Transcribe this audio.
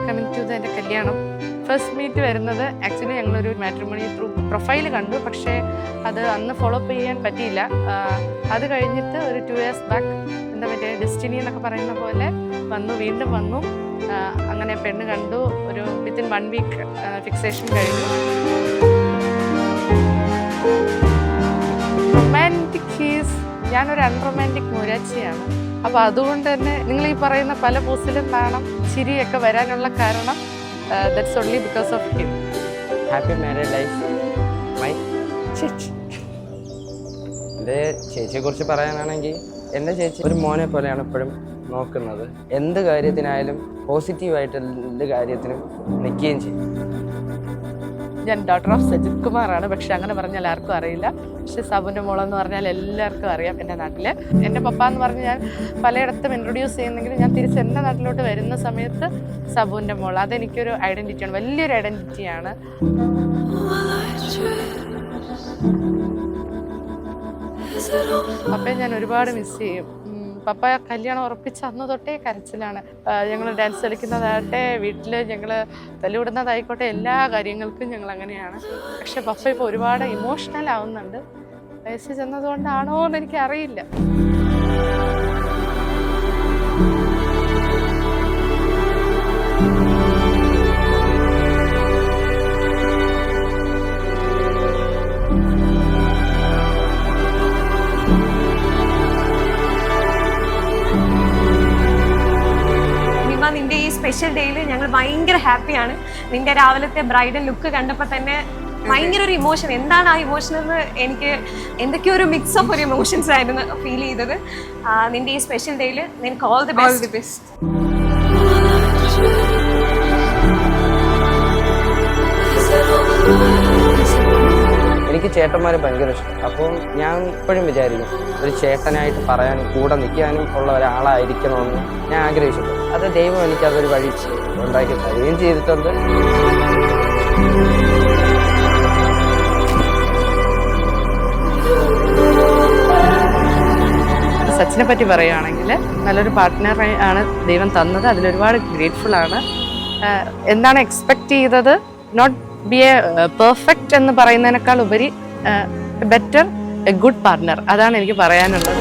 Coming to എൻ്റെ കല്യാണം. First meet വരുന്നത് ആക്ച്വലി ഞങ്ങളൊരു മാട്രിമോണി ത്രൂ പ്രൊഫൈൽ കണ്ടു, പക്ഷേ അത് അന്ന് ഫോളോ അപ്പ് ചെയ്യാൻ പറ്റിയില്ല. അത് കഴിഞ്ഞിട്ട് ഒരു 2 years ബാക്ക് എന്താ മറ്റേ ഡെസ്റ്റിനി എന്നൊക്കെ പറയുന്ന പോലെ വീണ്ടും വന്നു. അങ്ങനെ പെണ്ണ് കണ്ടു. ഒരു വിത്തിൻ 1 week ഫിക്സേഷൻ കഴിഞ്ഞു. റൊമാൻറ്റിക് ഹീസ് ഞാനൊരു അൺറൊമാൻറ്റിക് മൂരാച്ചിയാണ്. അപ്പോൾ അതുകൊണ്ട് തന്നെ നിങ്ങൾ ഈ പറയുന്ന പല പോസ്റ്റിലും നാണം ചിരിയൊക്കെ വരാനുള്ള കാരണം that's only because of him. Happy married life. My ചേച്ചി. എൻ്റെ ചേച്ചിയെക്കുറിച്ച് പറയാനാണെങ്കിൽ എൻ്റെ ചേച്ചി ഒരു മോനെ പോലെയാണ് എപ്പോഴും നോക്കുന്നത്. എന്ത് കാര്യത്തിനായാലും പോസിറ്റീവായിട്ട് എന്ത് കാര്യത്തിനും നിൽക്കുകയും ചെയ്യും. ഞാൻ ഡോട്ടർ ഓഫ് സജിത് കുമാറാണ്. പക്ഷെ അങ്ങനെ പറഞ്ഞാൽ ആർക്കും അറിയില്ല. പക്ഷെ സബുൻ്റെ മോളെന്ന് പറഞ്ഞാൽ എല്ലാവർക്കും അറിയാം എൻ്റെ നാട്ടിൽ. എൻ്റെ പപ്പ എന്ന് പറഞ്ഞ് ഞാൻ പലയിടത്തും ഇൻട്രൊഡ്യൂസ് ചെയ്യുന്നെങ്കിലും ഞാൻ തിരിച്ച് എൻ്റെ നാട്ടിലോട്ട് വരുന്ന സമയത്ത് സബുൻ്റെ മോൾ, അതെനിക്കൊരു ഐഡൻറ്റിറ്റിയാണ്, വലിയൊരു ഐഡൻറ്റിറ്റിയാണ്. പപ്പയെ ഞാൻ ഒരുപാട് മിസ് ചെയ്യും. പപ്പ കല്യാണം ഉറപ്പിച്ച അന്ന് തൊട്ടേ കരച്ചിലാണ്. ഞങ്ങൾ ഡാൻസ് കളിക്കുന്നതാകട്ടെ, വീട്ടിൽ ഞങ്ങൾ തല്ലുവിടുന്നതായിക്കോട്ടെ, എല്ലാ കാര്യങ്ങൾക്കും ഞങ്ങൾ അങ്ങനെയാണ്. പക്ഷെ പപ്പ ഇപ്പോൾ ഒരുപാട് ഇമോഷണൽ ആവുന്നുണ്ട്. വയസ്സ് ചെന്നതുകൊണ്ടാണോ എന്ന് എനിക്കറിയില്ല. നിന്റെ ഈ സ്പെഷ്യൽ ഡേയിൽ ഞങ്ങൾ ഭയങ്കര ഹാപ്പിയാണ്. നിന്റെ രാവിലത്തെ ബ്രൈഡൽ ലുക്ക് കണ്ടപ്പോൾ തന്നെ ഭയങ്കര ഒരു ഇമോഷൻ. എന്താണ് ആ ഇമോഷൻ എന്ന് എനിക്ക് എന്തൊക്കെയോ ഒരു മിക്സ് ഓഫ് ഒരു ഇമോഷൻസ് ആയിരുന്നു ഫീൽ ചെയ്തത്. നിന്റെ ഈ സ്പെഷ്യൽ ഡേയിൽ നിനക്ക് ഓൾ ദി ബെസ്റ്റ്. എനിക്ക് ചേട്ടന്മാരെ ഭയങ്കര ഇഷ്ടം. അപ്പോൾ ഞാൻ ഇപ്പോഴും വിചാരിക്കും ഒരു ചേട്ടനായിട്ട് പറയാനും കൂടെ നിൽക്കാനും ഉള്ള ഒരാളായിരിക്കണമെന്ന് ഞാൻ ആഗ്രഹിച്ചിട്ടുണ്ട്. അത് ദൈവം എനിക്കതൊരു വഴി ഉണ്ടാക്കി തരുകയും ചെയ്തിട്ടുണ്ട്. സച്ചിനെ പറ്റി പറയുകയാണെങ്കിൽ നല്ലൊരു പാർട്ട്ണറെ ആണ് ദൈവം തന്നത്. അതിലൊരുപാട് ഗ്രേറ്റ്ഫുൾ ആണ്. എന്താണ് എക്സ്പെക്റ്റ് ചെയ്തത്, നോട്ട് ബി എ പെർഫെക്റ്റ് എന്ന് പറയുന്നതിനേക്കാൾ ഉപരി ബെറ്റർ എ ഗുഡ് പാർട്ട്ണർ, അതാണ് എനിക്ക് പറയാനുള്ളത്.